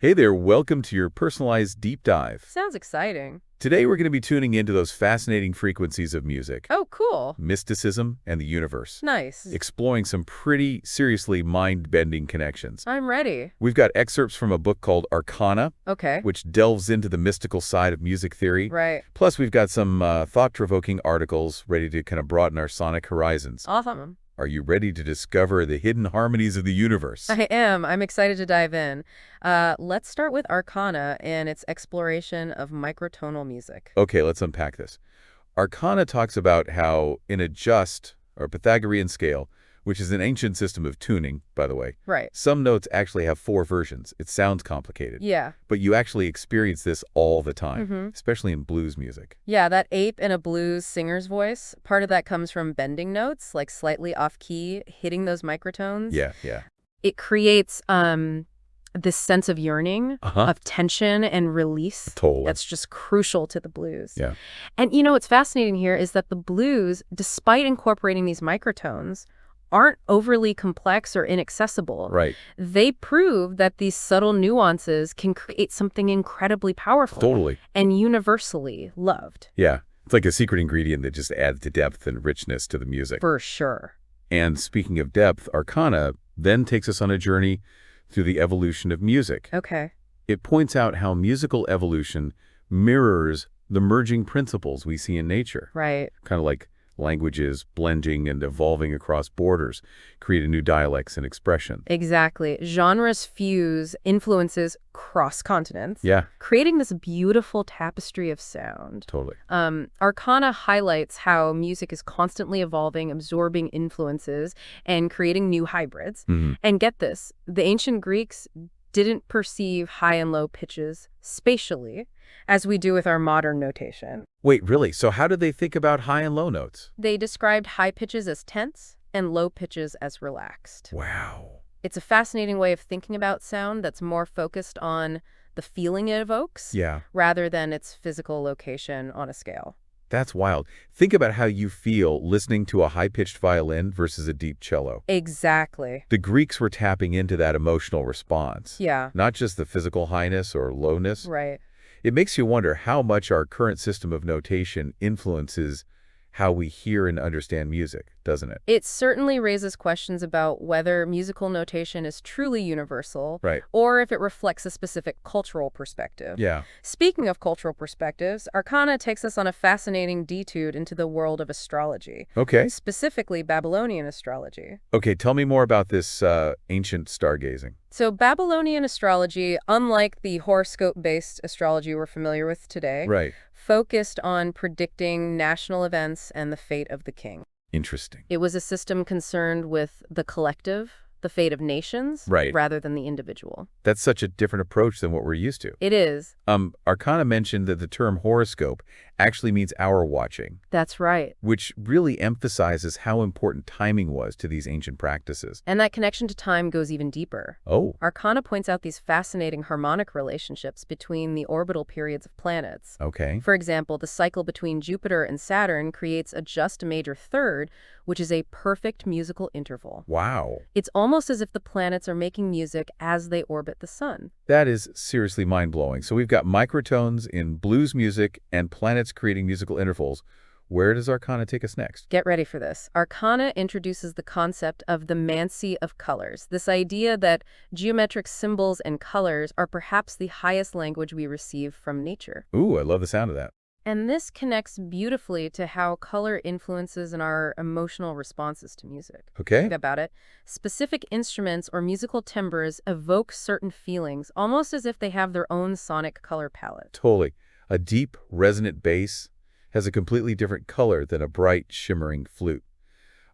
Hey there, welcome to your personalized deep dive. Sounds exciting. Today we're going to be tuning into those fascinating frequencies of music, Oh, cool. mysticism, and the universe, Nice. exploring some pretty seriously mind-bending connections. I'm ready. We've got excerpts from a book called ARCANA, Okay. which delves into the mystical side of music theory. Right. Plus, we've got some thought-provoking articles ready to kind of broaden our sonic horizons. Awesome. Are you ready to discover the hidden harmonies of the universe? I am. I'm excited to dive in. Let's start with Arcana and its exploration of microtonal music. Okay, let's unpack this. Arcana talks about how in a just, or Pythagorean scale, which is an ancient system of tuning, by the way, Right. some notes actually have 4 versions. It sounds complicated. Yeah. But you actually experience this all the time, Mm-hmm. especially in blues music. Yeah, that ape in a blues singer's voice, part of that comes from bending notes, like slightly off key, hitting those microtones. Yeah. It creates this sense of yearning, Uh-huh. of tension and release. Totally. That's just crucial to the blues. Yeah. And what's fascinating here is that the blues, despite incorporating these microtones, aren't overly complex or inaccessible. Right. They prove that these subtle nuances can create something incredibly powerful Totally. and universally loved. Yeah. It's like a secret ingredient that just adds to depth and richness to the music. For sure. And speaking of depth, Arcana then takes us on a journey through the evolution of music. Okay. It points out how musical evolution mirrors the merging principles we see in nature. Right. Kind of like languages blending and evolving across borders, creating new dialects and expression. Exactly. Genres fuse influences cross continents, Yeah, creating this beautiful tapestry of sound. totally. Arcana highlights how music is constantly evolving, absorbing influences, and creating new hybrids. Mhm. And get this, the ancient Greeks didn't perceive high and low pitches spatially as we do with our modern notation. Wait, really? So how did they think about high and low notes? They described high pitches as tense and low pitches as relaxed. Wow. It's a fascinating way of thinking about sound that's more focused on the feeling it evokes Yeah, rather than its physical location on a scale. that's wild. Think about how you feel listening to a high-pitched violin versus a deep cello. Exactly. The Greeks were tapping into that emotional response, Yeah, not just the physical highness or lowness. right. It makes you wonder how much our current system of notation influences how we hear and understand music, doesn't it? It certainly raises questions about whether musical notation is truly universal Right. or if it reflects a specific cultural perspective. Yeah. Speaking of cultural perspectives, Arcana takes us on a fascinating detour into the world of astrology, Okay. specifically Babylonian astrology. Okay, tell me more about this ancient stargazing. So Babylonian astrology, unlike the horoscope-based astrology we're familiar with today, Right. focused on predicting national events and the fate of the king. Interesting. It was a system concerned with the collective, the fate of nations, Right. rather than the individual. That's such a different approach than what we're used to. It is. Arcana mentioned that the term horoscope actually means hour watching, That's right. which really emphasizes how important timing was to these ancient practices. And that connection to time goes even deeper. Oh, Arcana points out these fascinating harmonic relationships between the orbital periods of planets. okay. For example, the cycle between Jupiter and Saturn creates a just major third, which is a perfect musical interval. Wow. It's almost as if the planets are making music as they orbit the sun. That is seriously mind-blowing. So we've got microtones in blues music and planets creating musical intervals. Where does Arcana take us next? Get ready for this. Arcana introduces the concept of the mancy of colors, this idea that geometric symbols and colors are perhaps the highest language we receive from nature. Ooh, I love the sound of that. And this connects beautifully to how color influences in our emotional responses to music. Okay. Think about it. Specific instruments or musical timbres evoke certain feelings, almost as if they have their own sonic color palette. Totally. A deep, resonant bass has a completely different color than a bright, shimmering flute.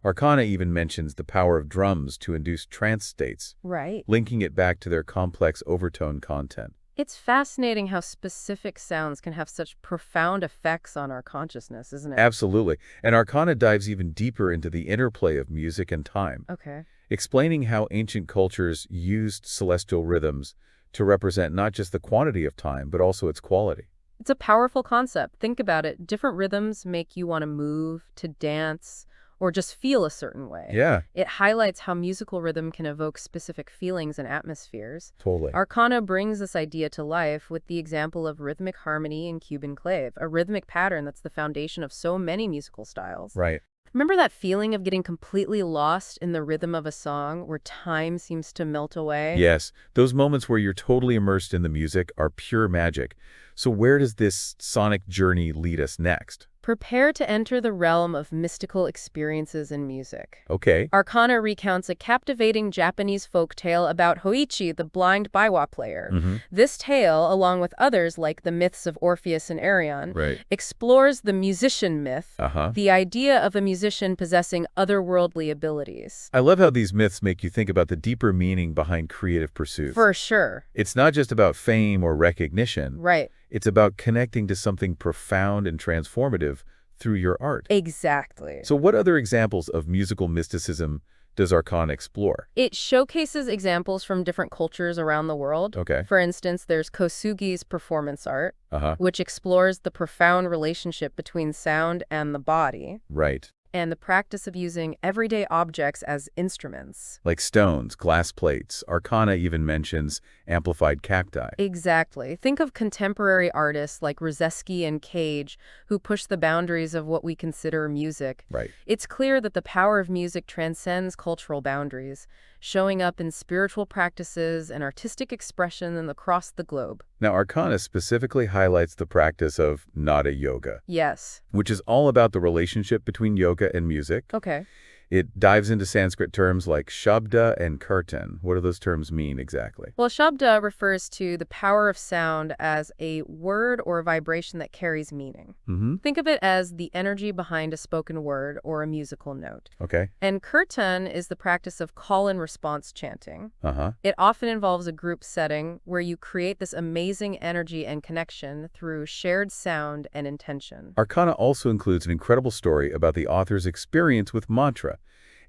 Arcana even mentions the power of drums to induce trance states, Right. linking it back to their complex overtone content. It's fascinating how specific sounds can have such profound effects on our consciousness, isn't it? Absolutely. And Arcana dives even deeper into the interplay of music and time, Okay. explaining how ancient cultures used celestial rhythms to represent not just the quantity of time, but also its quality. It's a powerful concept. Think about it. Different rhythms make you want to move, to dance, or just feel a certain way. Yeah, It highlights how musical rhythm can evoke specific feelings and atmospheres. totally. Arcana brings this idea to life with the example of rhythmic harmony in Cuban clave, a rhythmic pattern that's the foundation of so many musical styles. Right. Remember that feeling of getting completely lost in the rhythm of a song where time seems to melt away? Yes, those moments where you're totally immersed in the music are pure magic. So where does this sonic journey lead us next? Prepare to enter the realm of mystical experiences in music. Okay. Arcana recounts a captivating Japanese folk tale about Hoichi, the blind biwa player. Mm-hmm. This tale, along with others like the myths of Orpheus and Arion, Right. explores the musician myth, Uh-huh. the idea of a musician possessing otherworldly abilities. I love how these myths make you think about the deeper meaning behind creative pursuits. For sure. It's not just about fame or recognition. Right. It's about connecting to something profound and transformative through your art. Exactly. So what other examples of musical mysticism does Arcana explore? It showcases examples from different cultures around the world. Okay. For instance, there's Kosugi's performance art, Uh-huh. which explores the profound relationship between sound and the body, Right. and the practice of using everyday objects as instruments. Like stones, glass plates. Arcana even mentions amplified cacti. Exactly. Think of contemporary artists like Rozeski and Cage, who push the boundaries of what we consider music. Right. It's clear that the power of music transcends cultural boundaries, showing up in spiritual practices and artistic expression across the globe. Now, Arcana specifically highlights the practice of nada yoga, Yes. which is all about the relationship between yoga and music. Okay. It dives into Sanskrit terms like shabda and kirtan. What do those terms mean exactly? Well, Shabda refers to the power of sound as a word or a vibration that carries meaning. Mm-hmm. Think of it as the energy behind a spoken word or a musical note. Okay. And Kirtan is the practice of call and response chanting. Uh-huh. It often involves a group setting where you create this amazing energy and connection through shared sound and intention. Arcana also includes an incredible story about the author's experience with mantra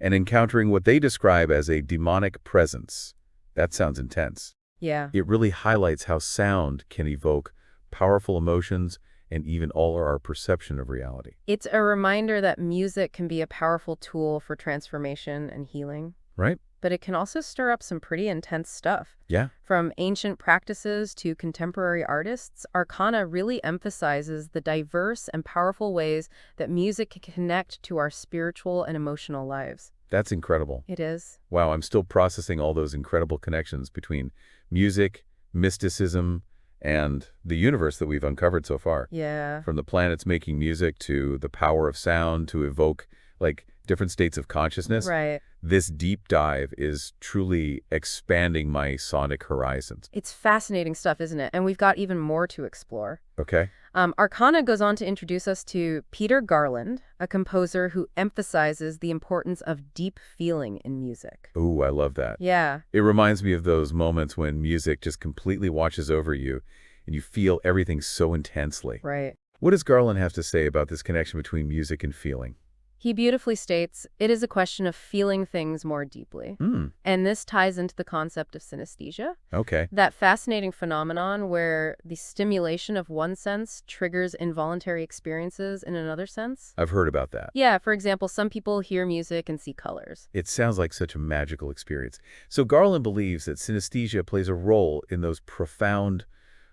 and encountering what they describe as a demonic presence. That sounds intense. Yeah. It really highlights how sound can evoke powerful emotions and even alter our perception of reality. It's a reminder that music can be a powerful tool for transformation and healing, Right? but it can also stir up some pretty intense stuff. Yeah. From ancient practices to contemporary artists, Arcana really emphasizes the diverse and powerful ways that music can connect to our spiritual and emotional lives. That's incredible. It is. Wow, I'm still processing all those incredible connections between music, mysticism, and the universe that we've uncovered so far. Yeah. From the planets making music to the power of sound to evoke, like, different states of consciousness. Right. This deep dive is truly expanding my sonic horizons. It's fascinating stuff, isn't it? And we've got even more to explore. Okay? Arcana goes on to introduce us to Peter Garland, a composer who emphasizes the importance of deep feeling in music. Ooh, I love that. Yeah. It reminds me of those moments when music just completely washes over you and you feel everything so intensely. Right. What does Garland have to say about this connection between music and feeling? He beautifully states, it is a question of feeling things more deeply. And this ties into the concept of synesthesia, Okay. that fascinating phenomenon where the stimulation of one sense triggers involuntary experiences in another sense. I've heard about that. Yeah, for example, some people hear music and see colors. It sounds like such a magical experience. So Garland believes that synesthesia plays a role in those profound,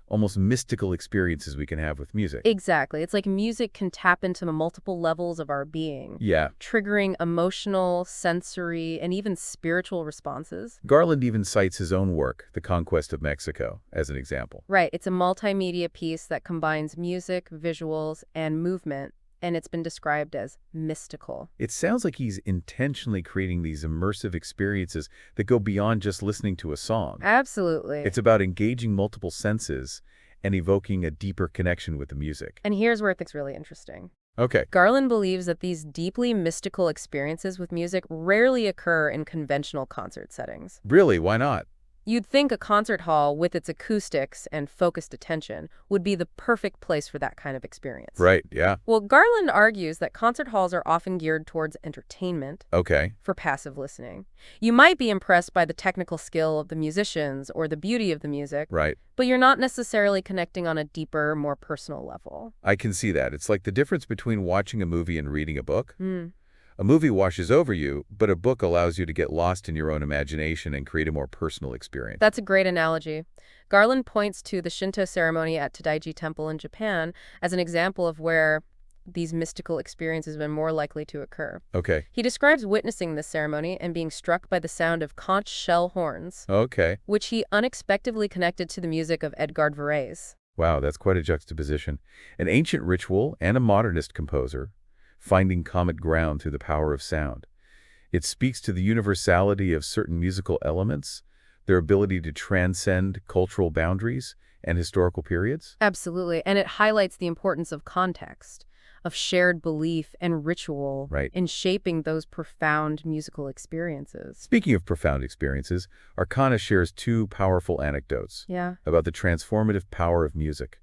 almost mystical experiences we can have with music. Exactly. It's like music can tap into multiple levels of our being, Yeah. triggering emotional, sensory, and even spiritual responses. Garland even cites his own work, The Conquest of Mexico, as an example. Right. It's a multimedia piece that combines music, visuals, and movement, and it's been described as mystical. It sounds like he's intentionally creating these immersive experiences that go beyond just listening to a song. Absolutely. It's about engaging multiple senses and evoking a deeper connection with the music. And here's where it gets really interesting. Okay. Garland believes that these deeply mystical experiences with music rarely occur in conventional concert settings. Really? Why not? You'd think a concert hall with its acoustics and focused attention would be the perfect place for that kind of experience. Right, yeah. Well, Garland argues that concert halls are often geared towards entertainment, Okay. for passive listening. You might be impressed by the technical skill of the musicians or the beauty of the music, Right. but you're not necessarily connecting on a deeper, more personal level. I can see that. It's like the difference between watching a movie and reading a book. A movie washes over you, but a book allows you to get lost in your own imagination and create a more personal experience. That's a great analogy. Garland points to the Shinto ceremony at Tadaiji Temple in Japan as an example of where these mystical experiences have been more likely to occur. Okay. He describes witnessing this ceremony and being struck by the sound of conch shell horns, Okay. which he unexpectedly connected to the music of Edgar Varese. Wow, that's quite a juxtaposition. An ancient ritual and a modernist composer, finding common ground through the power of sound. It speaks to the universality of certain musical elements, their ability to transcend cultural boundaries and historical periods. Absolutely, and it highlights the importance of context, of shared belief and ritual Right. in shaping those profound musical experiences. Speaking of profound experiences, Arcana shares two powerful anecdotes Yeah. about the transformative power of music.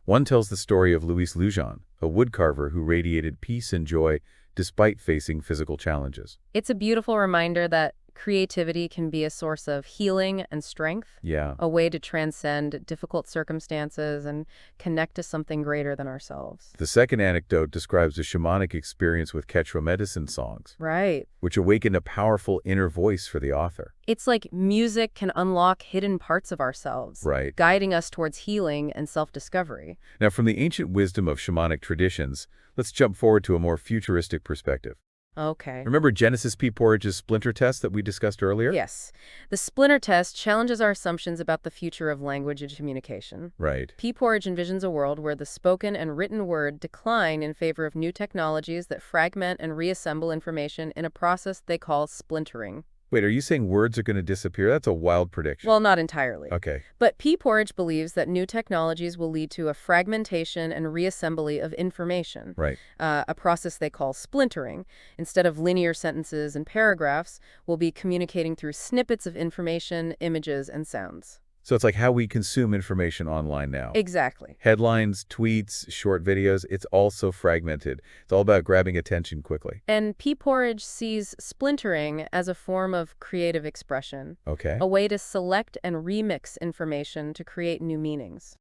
One tells the story of Louis Lujan, a woodcarver who radiated peace and joy despite facing physical challenges. It's a beautiful reminder that creativity can be a source of healing and strength, Yeah. a way to transcend difficult circumstances and connect to something greater than ourselves. The second anecdote describes a shamanic experience with Quechua medicine songs, Right. which awakened a powerful inner voice for the author. It's like music can unlock hidden parts of ourselves, Right. guiding us towards healing and self-discovery. Now, from the ancient wisdom of shamanic traditions, let's jump forward to a more futuristic perspective. Okay. Remember Genesis P. Porridge's splinter test that we discussed earlier? Yes. The splinter test challenges our assumptions about the future of language and communication. Right. P. Porridge envisions a world where the spoken and written word decline in favor of new technologies that fragment and reassemble information in a process they call splintering. Wait, are you saying words are going to disappear? That's a wild prediction. Well, not entirely. Okay. But P. Porridge believes that new technologies will lead to a fragmentation and reassembly of information, Right. a process they call splintering. Instead of linear sentences and paragraphs, we'll be communicating through snippets of information, images, and sounds. So it's like how we consume information online now. Exactly. Headlines, tweets, short videos, it's all so fragmented. It's all about grabbing attention quickly. And P. Porridge sees splintering as a form of creative expression, Okay. a way to select and remix information to create new meanings.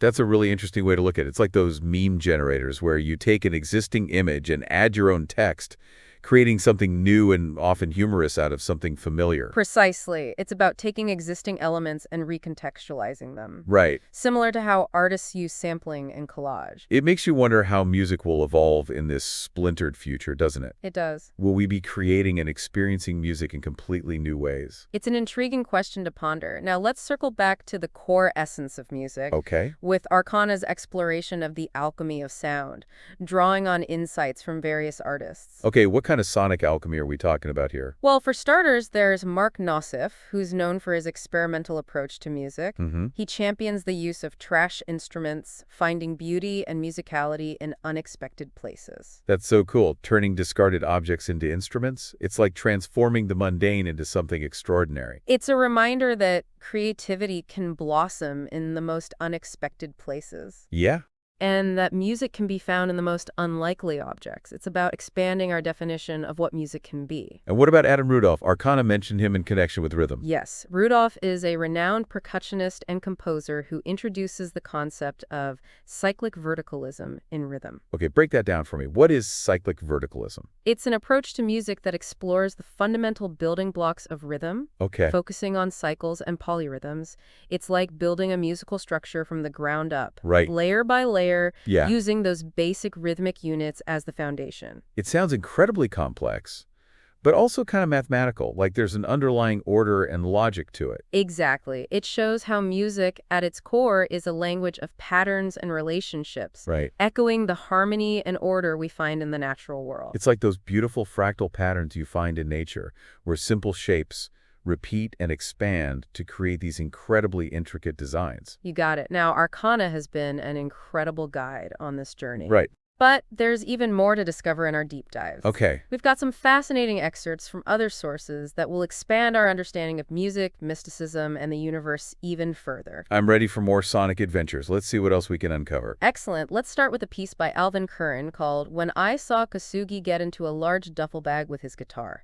That's a really interesting way to look at it. It's like those meme generators where you take an existing image and add your own text, creating something new and often humorous out of something familiar. Precisely. It's about taking existing elements and recontextualizing them. Right. Similar to how artists use sampling and collage. It makes you wonder how music will evolve in this splintered future, doesn't it? It does. Will we be creating and experiencing music in completely new ways? It's an intriguing question to ponder. Now let's circle back to the core essence of music. Okay. With Arcana's exploration of the alchemy of sound, drawing on insights from various artists. Okay, what kind of sonic alchemy are we talking about here? Well, for starters, there's Mark Nosif, who's known for his experimental approach to music. He champions the use of trash instruments, finding beauty and musicality in unexpected places. That's so cool, turning discarded objects into instruments. It's like transforming the mundane into something extraordinary. It's a reminder that creativity can blossom in the most unexpected places. Yeah. And that music can be found in the most unlikely objects. It's about expanding our definition of what music can be. And what about Adam Rudolph? Arcana mentioned him in connection with rhythm. Yes, Rudolph is a renowned percussionist and composer who introduces the concept of cyclic verticalism in rhythm. Okay, break that down for me. What is cyclic verticalism? It's an approach to music that explores the fundamental building blocks of rhythm, Okay. focusing on cycles and polyrhythms. It's like building a musical structure from the ground up, Right. layer by layer, Yeah. using those basic rhythmic units as the foundation. It sounds incredibly complex, but also kind of mathematical, like there's an underlying order and logic to it. Exactly. It shows how music, at its core, is a language of patterns and relationships, Right. echoing the harmony and order we find in the natural world. It's like those beautiful fractal patterns you find in nature, where simple shapes repeat and expand to create these incredibly intricate designs. You got it. Now, Arcana has been an incredible guide on this journey. Right. But there's even more to discover in our deep dives. Okay. We've got some fascinating excerpts from other sources that will expand our understanding of music, mysticism, and the universe even further. I'm ready for more sonic adventures. Let's see what else we can uncover. Excellent. Let's start with a piece by Alvin Curran called When I Saw Kasugi Get Into a Large Duffel Bag with His Guitar.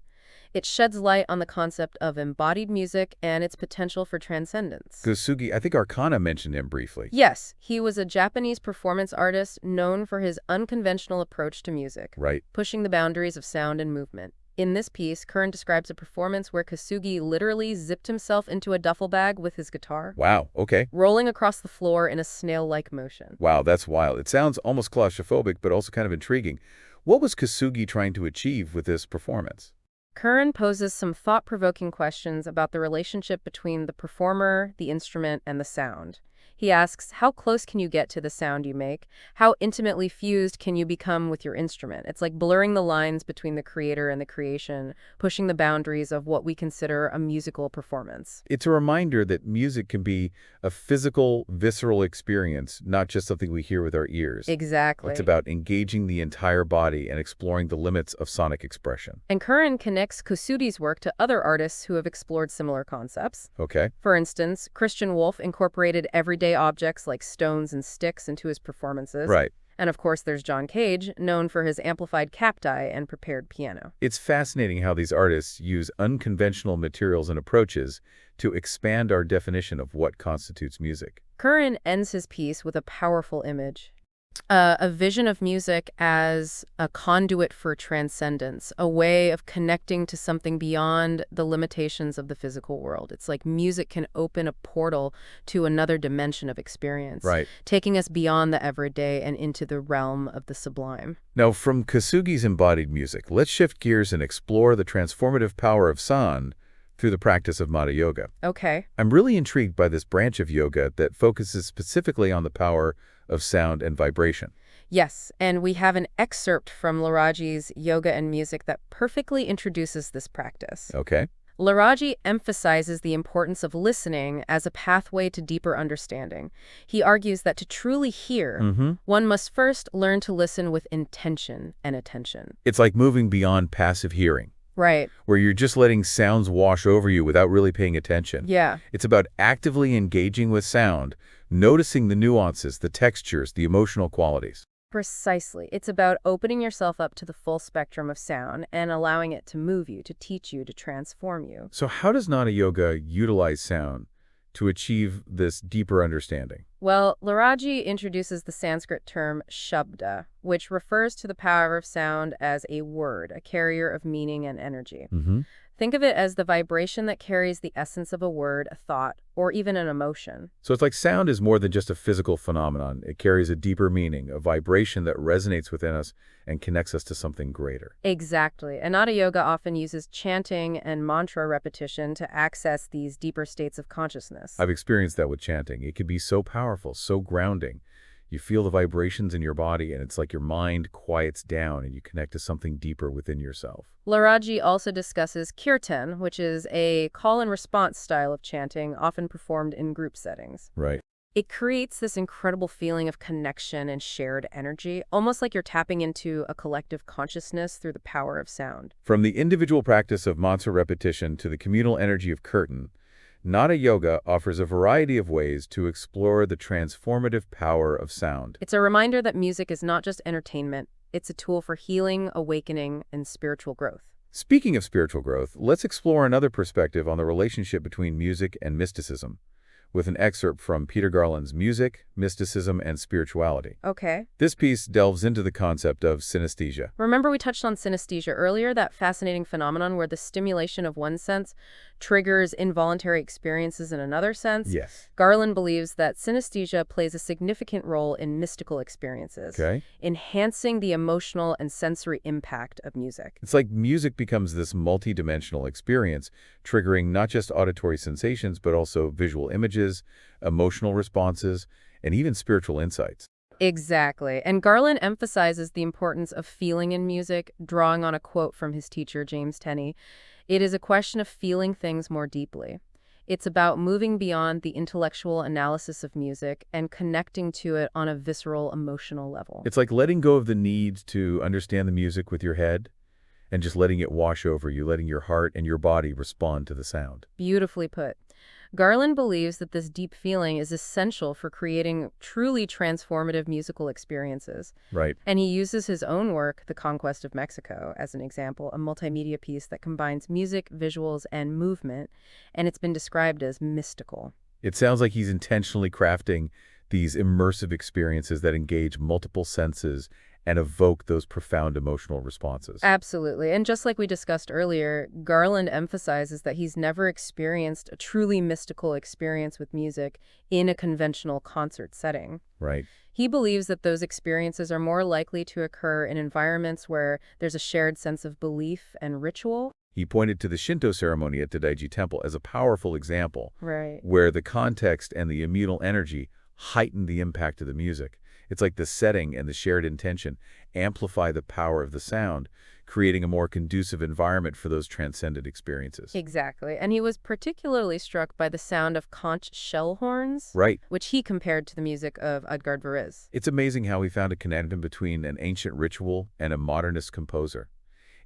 It sheds light on the concept of embodied music and its potential for transcendence. Kosugi, I think Arcana mentioned him briefly. Yes, he was a Japanese performance artist known for his unconventional approach to music, Right. pushing the boundaries of sound and movement. In this piece, Curran describes a performance where Kosugi literally zipped himself into a duffel bag with his guitar, Wow, okay. rolling across the floor in a snail-like motion. Wow, that's wild. It sounds almost claustrophobic, but also kind of intriguing. What was Kosugi trying to achieve with this performance? Curran poses some thought-provoking questions about the relationship between the performer, the instrument, and the sound. He asks, how close can you get to the sound you make? How intimately fused can you become with your instrument? It's like blurring the lines between the creator and the creation, pushing the boundaries of what we consider a musical performance. It's a reminder that music can be a physical, visceral experience, not just something we hear with our ears. Exactly. It's about engaging the entire body and exploring the limits of sonic expression. And Curran connects Kosugi's work to other artists who have explored similar concepts. Okay. For instance, Christian Wolff incorporated everyday objects like stones and sticks into his performances. Right. And of course, there's John Cage, known for his amplified cacti and prepared piano. It's fascinating how these artists use unconventional materials and approaches to expand our definition of what constitutes music. Curran ends his piece with a powerful image. A vision of music as a conduit for transcendence, a way of connecting to something beyond the limitations of the physical world. It's like music can open a portal to another dimension of experience, Right. taking us beyond the everyday and into the realm of the sublime. Now, from Kosugi's embodied music, let's shift gears and explore the transformative power of sound through the practice of Mata Yoga. Okay. I'm really intrigued by this branch of yoga that focuses specifically on the power of sound and vibration. Yes, and we have an excerpt from Laraji's Yoga and Music that perfectly introduces this practice. Okay. Laraji emphasizes the importance of listening as a pathway to deeper understanding. He argues that to truly hear, one must first learn to listen with intention and attention. It's like moving beyond passive hearing, Right. where you're just letting sounds wash over you without really paying attention. Yeah. It's about actively engaging with sound, noticing the nuances, the textures, the emotional qualities. Precisely. It's about opening yourself up to the full spectrum of sound and allowing it to move you, to teach you, to transform you. So how does Nata Yoga utilize sound to achieve this deeper understanding? Well, Laraji introduces the Sanskrit term shabda, which refers to the power of sound as a word, a carrier of meaning and energy. Think of it as the vibration that carries the essence of a word, a thought, or even an emotion. So it's like sound is more than just a physical phenomenon. It carries a deeper meaning, a vibration that resonates within us and connects us to something greater. Exactly. Anata Yoga often uses chanting and mantra repetition to access these deeper states of consciousness. I've experienced that with chanting. It can be so powerful, so grounding. You feel the vibrations in your body, and it's like your mind quiets down and you connect to something deeper within yourself. Laraji also discusses kirtan, which is a call-and-response style of chanting often performed in group settings. Right. It creates this incredible feeling of connection and shared energy, almost like you're tapping into a collective consciousness through the power of sound. From the individual practice of mantra repetition to the communal energy of kirtan, Nata Yoga offers a variety of ways to explore the transformative power of sound. It's a reminder that music is not just entertainment, it's a tool for healing, awakening, and spiritual growth. Speaking of spiritual growth, let's explore another perspective on the relationship between music and mysticism, with an excerpt from Peter Garland's Music, Mysticism, and Spirituality. Okay. This piece delves into the concept of synesthesia. Remember we touched on synesthesia earlier, that fascinating phenomenon where the stimulation of one sense triggers involuntary experiences in another sense? Yes. Garland believes that synesthesia plays a significant role in mystical experiences, Okay. enhancing the emotional and sensory impact of music. It's like music becomes this multi-dimensional experience, triggering not just auditory sensations, but also visual images, emotional responses, and even spiritual insights. Exactly. And Garland emphasizes the importance of feeling in music, drawing on a quote from his teacher, James Tenney. It is a question of feeling things more deeply. It's about moving beyond the intellectual analysis of music and connecting to it on a visceral, emotional level. It's like letting go of the need to understand the music with your head and just letting it wash over you, letting your heart and your body respond to the sound. Beautifully put. Garland believes that this deep feeling is essential for creating truly transformative musical experiences. Right. And he uses his own work, The Conquest of Mexico, as an example, a multimedia piece that combines music, visuals, and movement, and it's been described as mystical. It sounds like he's intentionally crafting these immersive experiences that engage multiple senses and evoke those profound emotional responses. Absolutely. And just like we discussed earlier, Garland emphasizes that he's never experienced a truly mystical experience with music in a conventional concert setting. Right. He believes that those experiences are more likely to occur in environments where there's a shared sense of belief and ritual. He pointed to the Shinto ceremony at Daiji Temple as a powerful example, Right. where the context and the communal energy heighten the impact of the music. It's like the setting and the shared intention amplify the power of the sound, creating a more conducive environment for those transcendent experiences. Exactly. And he was particularly struck by the sound of conch shell horns, Right. which he compared to the music of Edgard Varese. It's amazing how he found a connection between an ancient ritual and a modernist composer.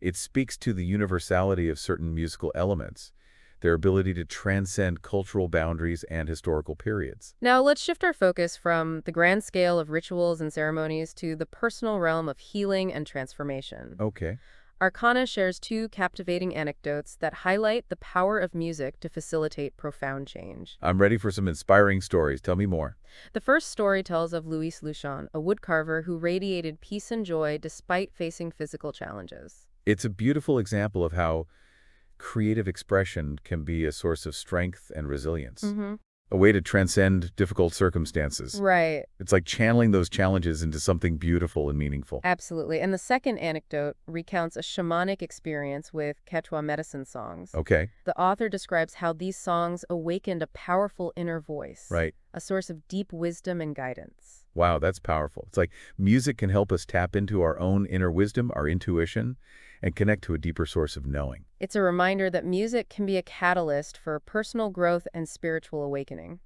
It speaks to the universality of certain musical elements, their ability to transcend cultural boundaries and historical periods. Now, let's shift our focus from the grand scale of rituals and ceremonies to the personal realm of healing and transformation. Okay. Arcana shares two captivating anecdotes that highlight the power of music to facilitate profound change. I'm ready for some inspiring stories. Tell me more. The first story tells of Louis Luchon, a woodcarver who radiated peace and joy despite facing physical challenges. It's a beautiful example of how creative expression can be a source of strength and resilience, a way to transcend difficult circumstances. Right. It's like channeling those challenges into something beautiful and meaningful. Absolutely. And the second anecdote recounts a shamanic experience with Quechua medicine songs. Okay. The author describes how these songs awakened a powerful inner voice, Right. a source of deep wisdom and guidance. Wow, that's powerful. It's like music can help us tap into our own inner wisdom, our intuition, and connect to a deeper source of knowing. It's a reminder that music can be a catalyst for personal growth and spiritual awakening.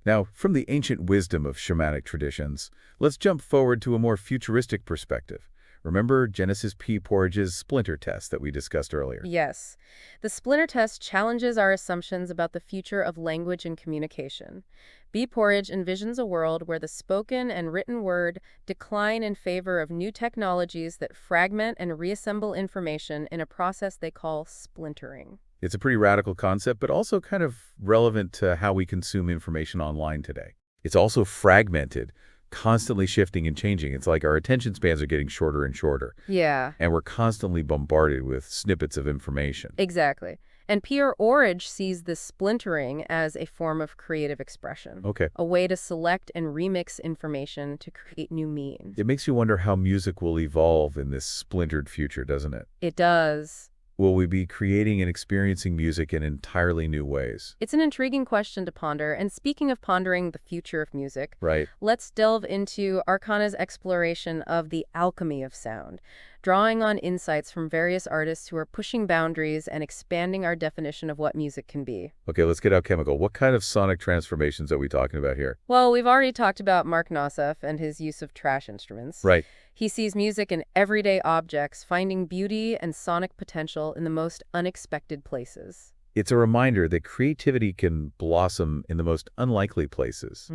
Now, from the ancient wisdom of shamanic traditions, let's jump forward to a more futuristic perspective. Remember Genesis P. Porridge's splinter test that we discussed earlier? Yes. The splinter test challenges our assumptions about the future of language and communication. B. Porridge envisions a world where the spoken and written word decline in favor of new technologies that fragment and reassemble information in a process they call splintering. It's a pretty radical concept, but also kind of relevant to how we consume information online today. It's also fragmented, constantly shifting and changing. It's like our attention spans are getting shorter and shorter. Yeah. And we're constantly bombarded with snippets of information. Exactly. And Pierre Orage sees this splintering as a form of creative expression. Okay. A way to select and remix information to create new meanings. It makes you wonder how music will evolve in this splintered future, doesn't it? It does. Will we be creating and experiencing music in entirely new ways? It's an intriguing question to ponder, and speaking of pondering the future of music, Right. let's delve into Arcana's exploration of the alchemy of sound, drawing on insights from various artists who are pushing boundaries and expanding our definition of what music can be. Okay, let's get alchemical. What kind of sonic transformations are we talking about here? Well, we've already talked about Mark Nossoff and his use of trash instruments. Right. He sees music in everyday objects, finding beauty and sonic potential in the most unexpected places. It's a reminder that creativity can blossom in the most unlikely places.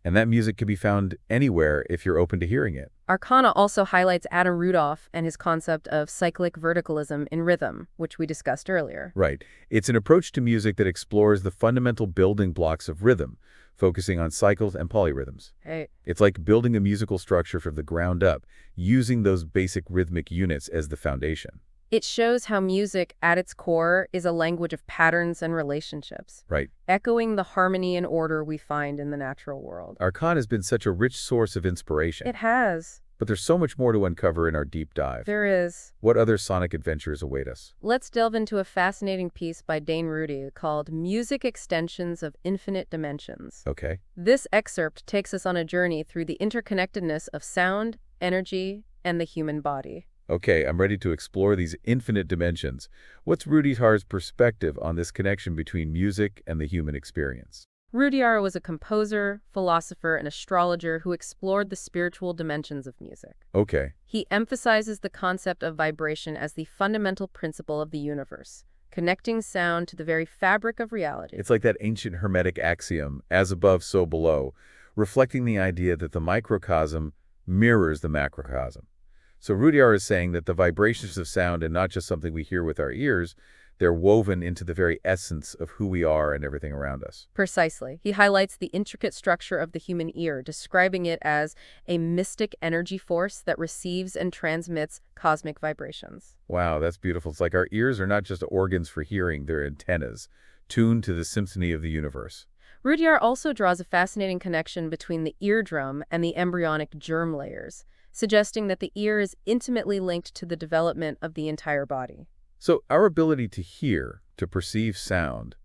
And that music can be found anywhere if you're open to hearing it. Arcana also highlights Adam Rudolph and his concept of cyclic verticalism in rhythm, which we discussed earlier. Right. It's an approach to music that explores the fundamental building blocks of rhythm, focusing on cycles and polyrhythms. Hey. It's like building a musical structure from the ground up, using those basic rhythmic units as the foundation. It shows how music, at its core, is a language of patterns and relationships, Right. echoing the harmony and order we find in the natural world. Arcana has been such a rich source of inspiration. It has. But there's so much more to uncover in our deep dive. There is. What other sonic adventures await us? Let's delve into a fascinating piece by Dane Rudy called Music Extensions of Infinite Dimensions. Okay. This excerpt takes us on a journey through the interconnectedness of sound, energy, and the human body. Okay, I'm ready to explore these infinite dimensions. What's Rudyard's perspective on this connection between music and the human experience? Rudyard was a composer, philosopher, and astrologer who explored the spiritual dimensions of music. Okay. He emphasizes the concept of vibration as the fundamental principle of the universe, connecting sound to the very fabric of reality. It's like that ancient Hermetic axiom, as above, so below, reflecting the idea that the microcosm mirrors the macrocosm. So Rudyard is saying that the vibrations of sound are not just something we hear with our ears, they're woven into the very essence of who we are and everything around us. Precisely. He highlights the intricate structure of the human ear, describing it as a mystic energy force that receives and transmits cosmic vibrations. Wow, that's beautiful. It's like our ears are not just organs for hearing, they're antennas, tuned to the symphony of the universe. Rudyard also draws a fascinating connection between the eardrum and the embryonic germ layers, suggesting that the ear is intimately linked to the development of the entire body. So our ability to hear, to perceive sound,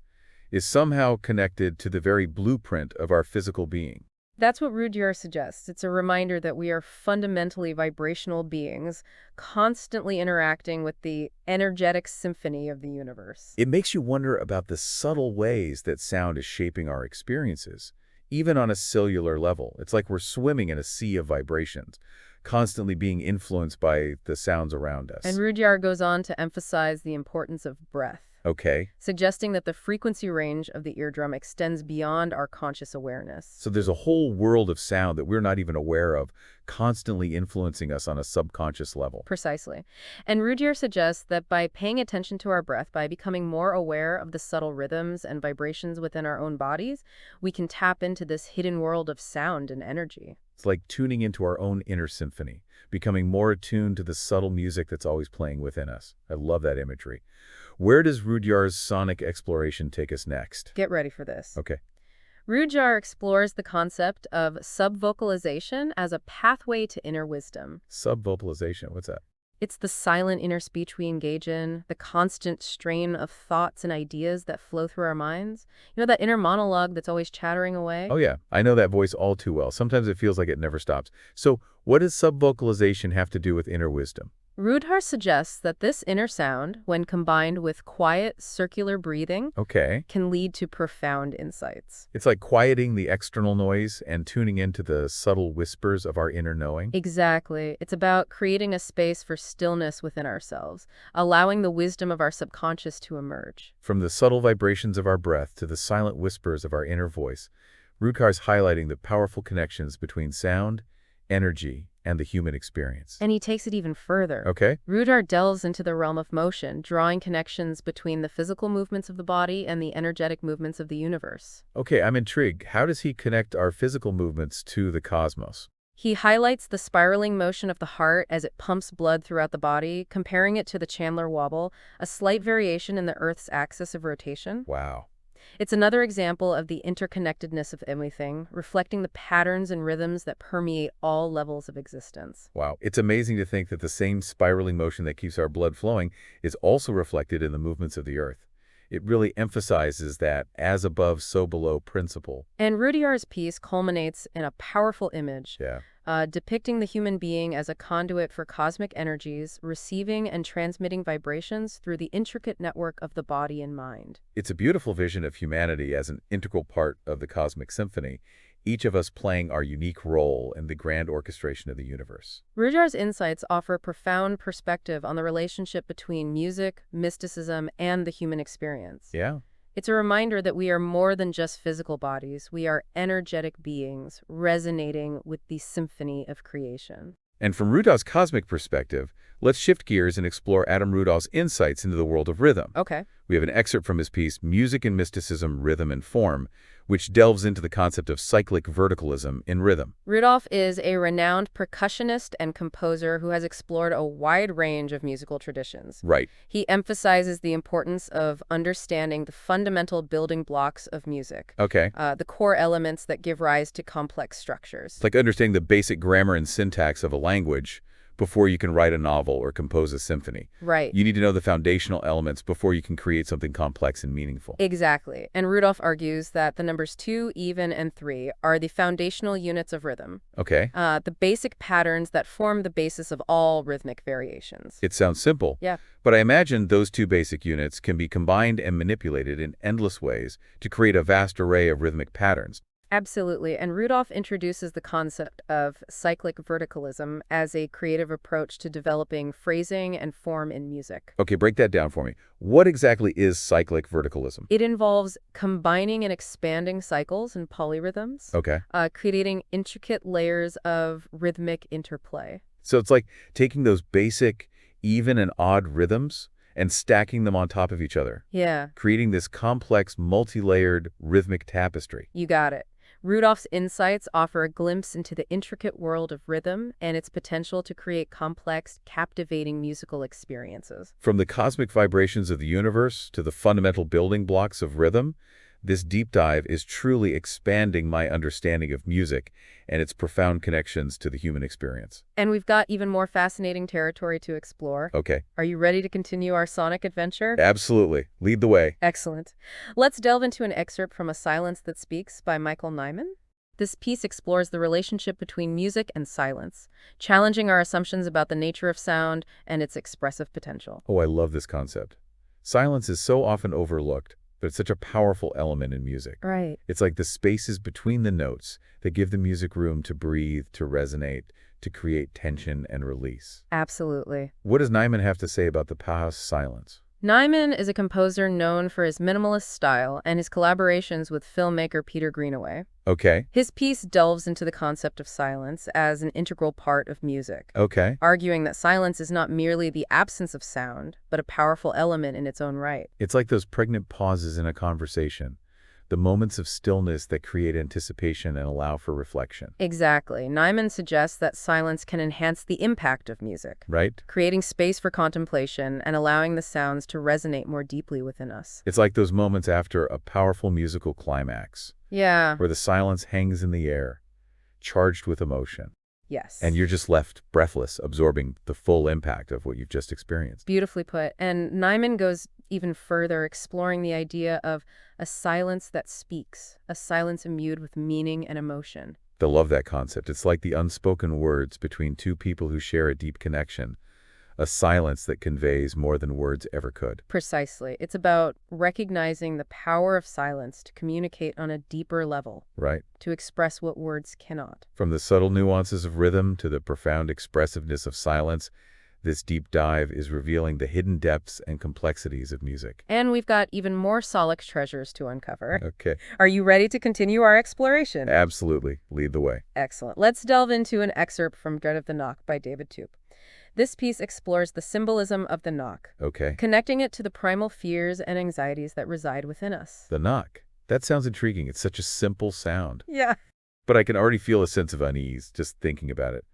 is somehow connected to the very blueprint of our physical being. That's what Rudyard suggests. It's a reminder that we are fundamentally vibrational beings, constantly interacting with the energetic symphony of the universe. It makes you wonder about the subtle ways that sound is shaping our experiences, even on a cellular level. It's like we're swimming in a sea of vibrations, constantly being influenced by the sounds around us. And Rudyard goes on to emphasize the importance of breath. Okay. Suggesting that the frequency range of the eardrum extends beyond our conscious awareness. So there's a whole world of sound that we're not even aware of, constantly influencing us on a subconscious level. Precisely. And Rudyard suggests that by paying attention to our breath, by becoming more aware of the subtle rhythms and vibrations within our own bodies, we can tap into this hidden world of sound and energy. It's like tuning into our own inner symphony, becoming more attuned to the subtle music that's always playing within us. I love that imagery. Where does Rudyard's sonic exploration take us next? Get ready for this. Okay. Rudyard explores the concept of subvocalization as a pathway to inner wisdom. Subvocalization, what's that? It's the silent inner speech we engage in, the constant strain of thoughts and ideas that flow through our minds. You know, that inner monologue that's always chattering away? Oh yeah, I know that voice all too well. Sometimes it feels like it never stops. So what does subvocalization have to do with inner wisdom? Rudyard suggests that this inner sound, when combined with quiet, circular breathing, Okay. can lead to profound insights. It's like quieting the external noise and tuning into the subtle whispers of our inner knowing. Exactly. It's about creating a space for stillness within ourselves, allowing the wisdom of our subconscious to emerge. From the subtle vibrations of our breath to the silent whispers of our inner voice, Rudyard's highlighting the powerful connections between sound, energy, and the human experience. And he takes it even further. Okay. Rudyard delves into the realm of motion, drawing connections between the physical movements of the body and the energetic movements of the universe. Okay, I'm intrigued. How does he connect our physical movements to the cosmos? He highlights the spiraling motion of the heart as it pumps blood throughout the body, comparing it to the Chandler wobble, a slight variation in the Earth's axis of rotation. Wow. It's another example of the interconnectedness of everything, reflecting the patterns and rhythms that permeate all levels of existence. Wow. It's amazing to think that the same spiraling motion that keeps our blood flowing is also reflected in the movements of the Earth. It really emphasizes that as above, so below principle. And Rudyard's piece culminates in a powerful image, Yeah. depicting the human being as a conduit for cosmic energies, receiving and transmitting vibrations through the intricate network of the body and mind. It's a beautiful vision of humanity as an integral part of the cosmic symphony, each of us playing our unique role in the grand orchestration of the universe. Rudyard's insights offer profound perspective on the relationship between music, mysticism, and the human experience. Yeah. It's a reminder that we are more than just physical bodies. We are energetic beings resonating with the symphony of creation. And from Rudolph's cosmic perspective, let's shift gears and explore Adam Rudolph's insights into the world of rhythm. Okay. We have an excerpt from his piece, Music and Mysticism, Rhythm and Form, which delves into the concept of cyclic verticalism in rhythm. Rudolph is a renowned percussionist and composer who has explored a wide range of musical traditions. Right. He emphasizes the importance of understanding the fundamental building blocks of music, Okay. the core elements that give rise to complex structures. It's like understanding the basic grammar and syntax of a language before you can write a novel or compose a symphony. Right. You need to know the foundational elements before you can create something complex and meaningful. Exactly. And Rudolph argues that the numbers 2, even, and 3 are the foundational units of rhythm, Okay. the basic patterns that form the basis of all rhythmic variations. It sounds simple. Yeah. But I imagine those two basic units can be combined and manipulated in endless ways to create a vast array of rhythmic patterns. Absolutely. And Rudolph introduces the concept of cyclic verticalism as a creative approach to developing phrasing and form in music. Okay, break that down for me. What exactly is cyclic verticalism? It involves combining and expanding cycles and polyrhythms, Okay. creating intricate layers of rhythmic interplay. So it's like taking those basic even and odd rhythms and stacking them on top of each other, Yeah, creating this complex, multi-layered rhythmic tapestry. you got it. Rudolph's insights offer a glimpse into the intricate world of rhythm and its potential to create complex, captivating musical experiences. From the cosmic vibrations of the universe to the fundamental building blocks of rhythm, this deep dive is truly expanding my understanding of music and its profound connections to the human experience. And we've got even more fascinating territory to explore. Okay, Are you ready to continue our sonic adventure? absolutely. Lead the way. Excellent. Let's delve into an excerpt from A Silence That Speaks by Michael Nyman. This piece explores the relationship between music and silence, challenging our assumptions about the nature of sound and its expressive potential. Oh, I love this concept. Silence is so often overlooked, but it's such a powerful element in music. Right. It's like the spaces between the notes that give the music room to breathe, to resonate, to create tension and release. Absolutely. What does Nyman have to say about the power of silence? Nyman is a composer known for his minimalist style and his collaborations with filmmaker Peter Greenaway. Okay, His piece delves into the concept of silence as an integral part of music, okay. arguing that silence is not merely the absence of sound, but a powerful element in its own right. It's like those pregnant pauses in a conversation, the moments of stillness that create anticipation and allow for reflection, Exactly. Nyman suggests that silence can enhance the impact of music, right? creating space for contemplation and allowing the sounds to resonate more deeply within us. It's like those moments after a powerful musical climax, Yeah. where the silence hangs in the air, charged with emotion, Yes. and you're just left breathless, absorbing the full impact of what you've just experienced. Beautifully put. And Nyman goes even further, exploring the idea of a silence that speaks, a silence imbued with meaning and emotion. I love that concept. It's like the unspoken words between two people who share a deep connection, a silence that conveys more than words ever could. Precisely. It's about recognizing the power of silence to communicate on a deeper level, Right? to express what words cannot. From the subtle nuances of rhythm to the profound expressiveness of silence, this deep dive is revealing the hidden depths and complexities of music. And we've got even more Solix treasures to uncover. Okay, Are you ready to continue our exploration? absolutely. Lead the way. Excellent. Let's delve into an excerpt from Dread of the Knock by David Toop. This piece explores the symbolism of the knock, Okay. connecting it to the primal fears and anxieties that reside within us. The knock. That sounds intriguing. It's such a simple sound. Yeah. But I can already feel a sense of unease just thinking about it.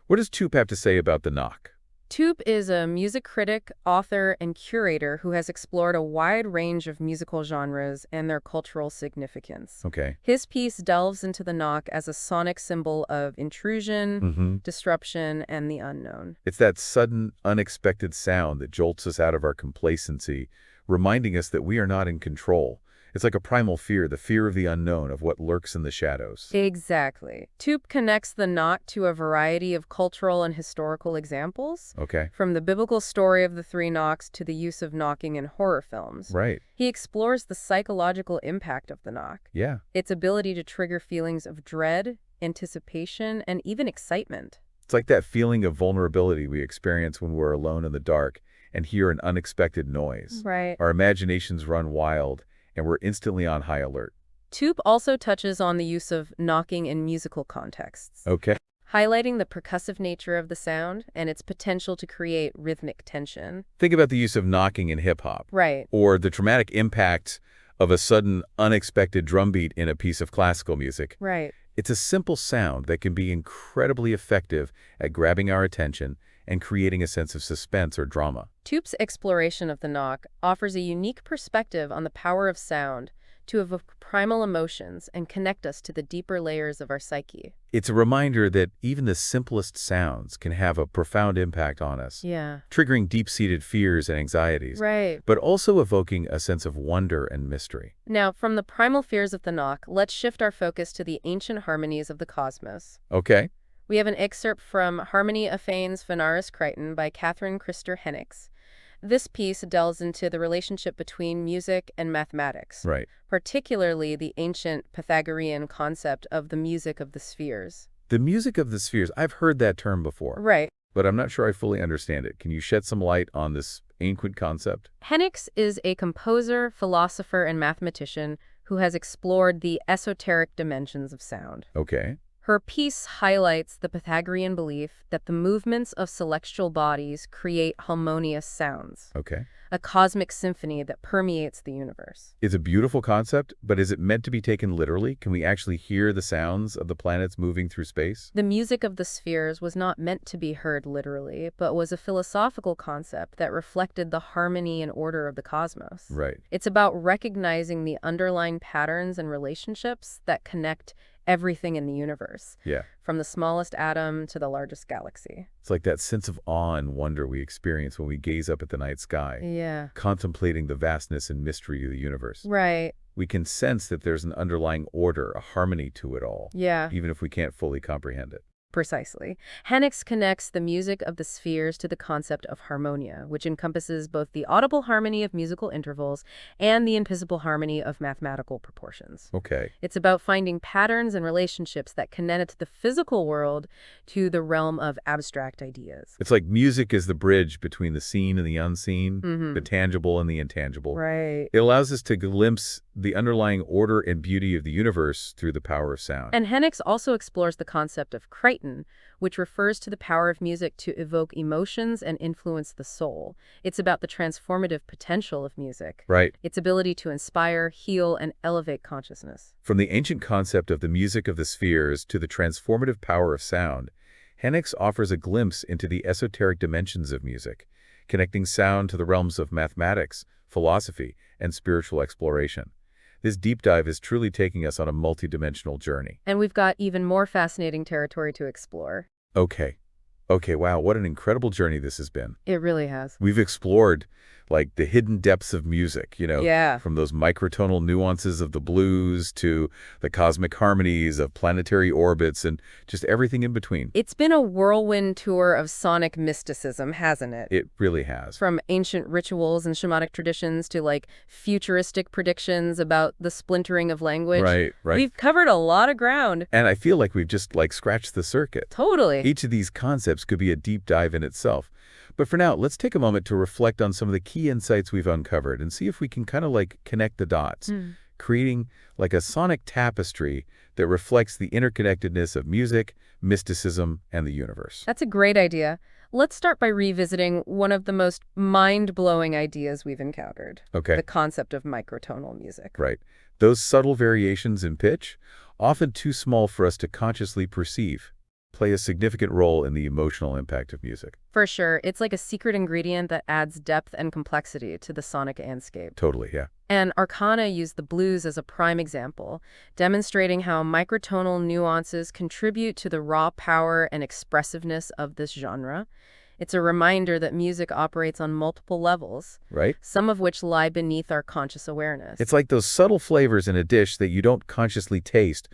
What does Toop have to say about the knock? Toop is a music critic, author, and curator who has explored a wide range of musical genres and their cultural significance. Okay. His piece delves into the knock as a sonic symbol of intrusion, disruption, and the unknown. It's that sudden, unexpected sound that jolts us out of our complacency, reminding us that we are not in control. It's like a primal fear, the fear of the unknown, of what lurks in the shadows. Exactly. Toop connects the knock to a variety of cultural and historical examples, Okay. from the biblical story of the three knocks to the use of knocking in horror films. Right. He explores the psychological impact of the knock, Yeah. its ability to trigger feelings of dread, anticipation, and even excitement. It's like that feeling of vulnerability we experience when we're alone in the dark and hear an unexpected noise. Right. Our imaginations run wild, and we're instantly on high alert. Toop also touches on the use of knocking in musical contexts, Okay. highlighting the percussive nature of the sound and its potential to create rhythmic tension. Think about the use of knocking in hip-hop, Right. or the dramatic impact of a sudden, unexpected drum beat in a piece of classical music. Right. It's a simple sound that can be incredibly effective at grabbing our attention and creating a sense of suspense or drama. Toop's exploration of the knock offers a unique perspective on the power of sound to evoke primal emotions and connect us to the deeper layers of our psyche. It's a reminder that even the simplest sounds can have a profound impact on us, Yeah. triggering deep-seated fears and anxieties, Right. but also evoking a sense of wonder and mystery. Now, from the primal fears of the knock, let's shift our focus to the ancient harmonies of the cosmos. Okay. We have an excerpt from Harmony Aphanes Venaris Crichton by Catherine Christer Hennix. This piece delves into the relationship between music and mathematics, Right. particularly the ancient Pythagorean concept of the music of the spheres. The music of the spheres, I've heard that term before, Right. but I'm not sure I fully understand it. Can you shed some light on this ancient concept? Henniks is a composer, philosopher, and mathematician who has explored the esoteric dimensions of sound. Okay. Her piece highlights the Pythagorean belief that the movements of celestial bodies create harmonious sounds, Okay. a cosmic symphony that permeates the universe. It's a beautiful concept, but is it meant to be taken literally? Can we actually hear the sounds of the planets moving through space? The music of the spheres was not meant to be heard literally, but was a philosophical concept that reflected the harmony and order of the cosmos. Right. It's about recognizing the underlying patterns and relationships that connect everything in the universe, Yeah. from the smallest atom to the largest galaxy. It's like that sense of awe and wonder we experience when we gaze up at the night sky, Yeah. contemplating the vastness and mystery of the universe. Right. We can sense that there's an underlying order, a harmony to it all, Yeah. even if we can't fully comprehend it. Precisely. Henniks connects the music of the spheres to the concept of harmonia, which encompasses both the audible harmony of musical intervals and the invisible harmony of mathematical proportions. Okay. It's about finding patterns and relationships that connect the physical world to the realm of abstract ideas. It's like music is the bridge between the seen and the unseen, Mm-hmm. the tangible and the intangible. Right. It allows us to glimpse the underlying order and beauty of the universe through the power of sound. And Henniks also explores the concept of Crichton, which refers to the power of music to evoke emotions and influence the soul. It's about the transformative potential of music. Right. Its ability to inspire, heal, and elevate consciousness. From the ancient concept of the music of the spheres to the transformative power of sound, Henniks offers a glimpse into the esoteric dimensions of music, connecting sound to the realms of mathematics, philosophy, and spiritual exploration. This deep dive is truly taking us on a multidimensional journey. And we've got even more fascinating territory to explore. Okay. Okay, wow, what an incredible journey this has been. It really has. We've explored, like, the hidden depths of music, Yeah. from those microtonal nuances of the blues to the cosmic harmonies of planetary orbits and just everything in between. It's been a whirlwind tour of sonic mysticism, hasn't it? It really has. From ancient rituals and shamanic traditions to, futuristic predictions about the splintering of language. Right. We've covered a lot of ground. And I feel like we've just, scratched the circuit. Totally. Each of these concepts could be a deep dive in itself. But for now, let's take a moment to reflect on some of the key insights we've uncovered and see if we can kind of connect the dots, creating a sonic tapestry that reflects the interconnectedness of music, mysticism, and the universe. That's a great idea. Let's start by revisiting one of the most mind-blowing ideas we've encountered. Okay. The concept of microtonal music. Right. Those subtle variations in pitch, often too small for us to consciously perceive, play a significant role in the emotional impact of music. For sure, it's like a secret ingredient that adds depth and complexity to the sonic landscape. Totally, yeah. And ARCANA used the blues as a prime example, demonstrating how microtonal nuances contribute to the raw power and expressiveness of this genre. It's a reminder that music operates on multiple levels, Right? some of which lie beneath our conscious awareness. It's like those subtle flavors in a dish that you don't consciously taste,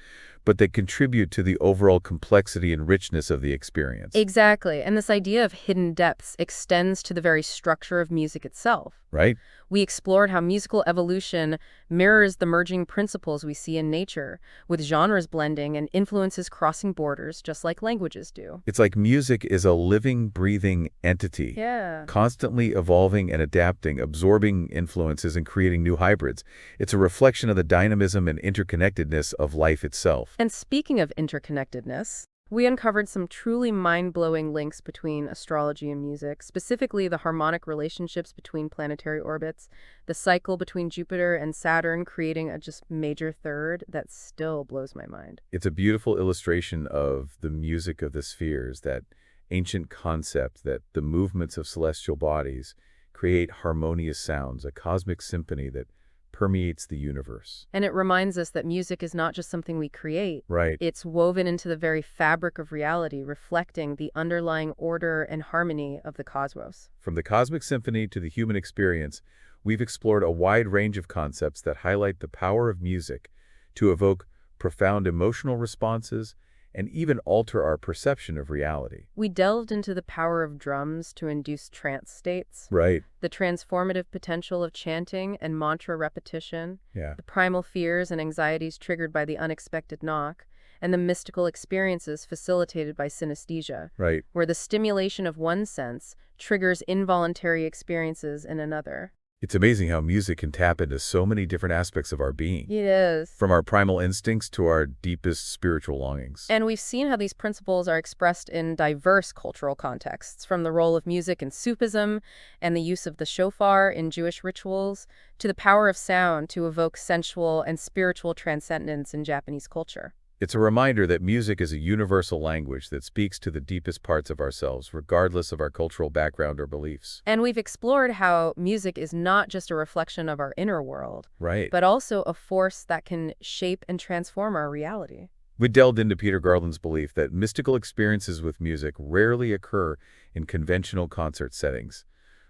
but that contribute to the overall complexity and richness of the experience. Exactly, and this idea of hidden depths extends to the very structure of music itself. Right? We explored how musical evolution mirrors the merging principles we see in nature, with genres blending and influences crossing borders just like languages do. It's like music is a living, breathing entity. Yeah. Constantly evolving and adapting, absorbing influences and creating new hybrids. It's a reflection of the dynamism and interconnectedness of life itself. And speaking of interconnectedness, we uncovered some truly mind-blowing links between astrology and music, specifically the harmonic relationships between planetary orbits, the cycle between Jupiter and Saturn creating a just major third that still blows my mind. It's a beautiful illustration of the music of the spheres, that ancient concept that the movements of celestial bodies create harmonious sounds, a cosmic symphony that permeates the universe. And it reminds us that music is not just something we create. Right. It's woven into the very fabric of reality, reflecting the underlying order and harmony of the cosmos. From the cosmic symphony to the human experience, we've explored a wide range of concepts that highlight the power of music to evoke profound emotional responses and even alter our perception of reality. We delved into the power of drums to induce trance states, Right. the transformative potential of chanting and mantra repetition, Yeah. the primal fears and anxieties triggered by the unexpected knock, and the mystical experiences facilitated by synesthesia, Right. where the stimulation of one sense triggers involuntary experiences in another. It's amazing how music can tap into so many different aspects of our being, It is. from our primal instincts to our deepest spiritual longings. And we've seen how these principles are expressed in diverse cultural contexts, from the role of music in Sufism and the use of the shofar in Jewish rituals, to the power of sound to evoke sensual and spiritual transcendence in Japanese culture. It's a reminder that music is a universal language that speaks to the deepest parts of ourselves, regardless of our cultural background or beliefs. And we've explored how music is not just a reflection of our inner world, Right. but also a force that can shape and transform our reality. We delved into Peter Garland's belief that mystical experiences with music rarely occur in conventional concert settings,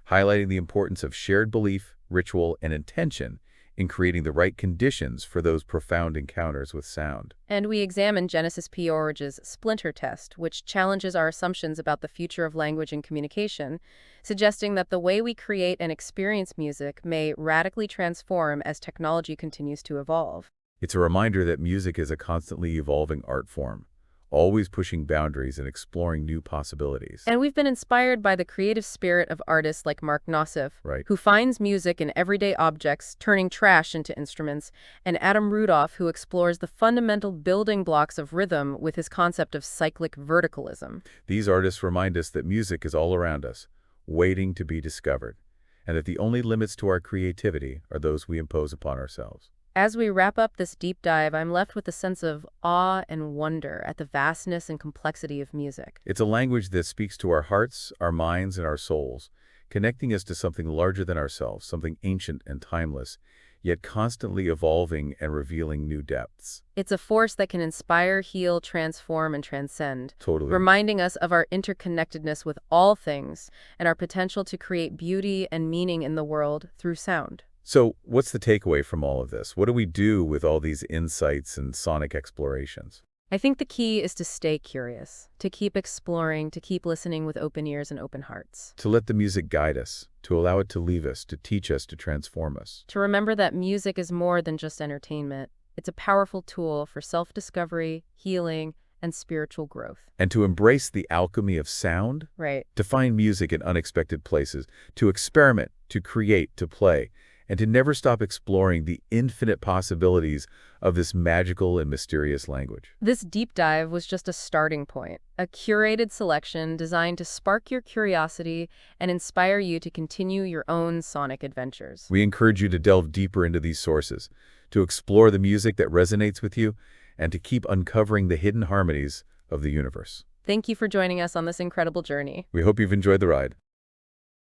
highlighting the importance of shared belief, ritual, and intention in creating the right conditions for those profound encounters with sound. And we examine Genesis P. Orridge's splinter test, which challenges our assumptions about the future of language and communication, suggesting that the way we create and experience music may radically transform as technology continues to evolve. It's a reminder that music is a constantly evolving art form, always pushing boundaries and exploring new possibilities. And we've been inspired by the creative spirit of artists like Mark Nossif, Right. who finds music in everyday objects, turning trash into instruments, and Adam Rudolph, who explores the fundamental building blocks of rhythm with his concept of cyclic verticalism. These artists remind us that music is all around us, waiting to be discovered, and that the only limits to our creativity are those we impose upon ourselves. As we wrap up this deep dive, I'm left with a sense of awe and wonder at the vastness and complexity of music. It's a language that speaks to our hearts, our minds, and our souls, connecting us to something larger than ourselves, something ancient and timeless, yet constantly evolving and revealing new depths. It's a force that can inspire, heal, transform, and transcend, Totally. reminding us of our interconnectedness with all things and our potential to create beauty and meaning in the world through sound. So, what's the takeaway from all of this? What do we do with all these insights and sonic explorations? I think the key is to stay curious, to keep exploring, to keep listening with open ears and open hearts. To let the music guide us, to allow it to leave us, to teach us, to transform us. To remember that music is more than just entertainment. It's a powerful tool for self-discovery, healing, and spiritual growth. And to embrace the alchemy of sound, Right. to find music in unexpected places, to experiment, to create, to play, and to never stop exploring the infinite possibilities of this magical and mysterious language. This deep dive was just a starting point, a curated selection designed to spark your curiosity and inspire you to continue your own sonic adventures. We encourage you to delve deeper into these sources, to explore the music that resonates with you, and to keep uncovering the hidden harmonies of the universe. Thank you for joining us on this incredible journey. We hope you've enjoyed the ride.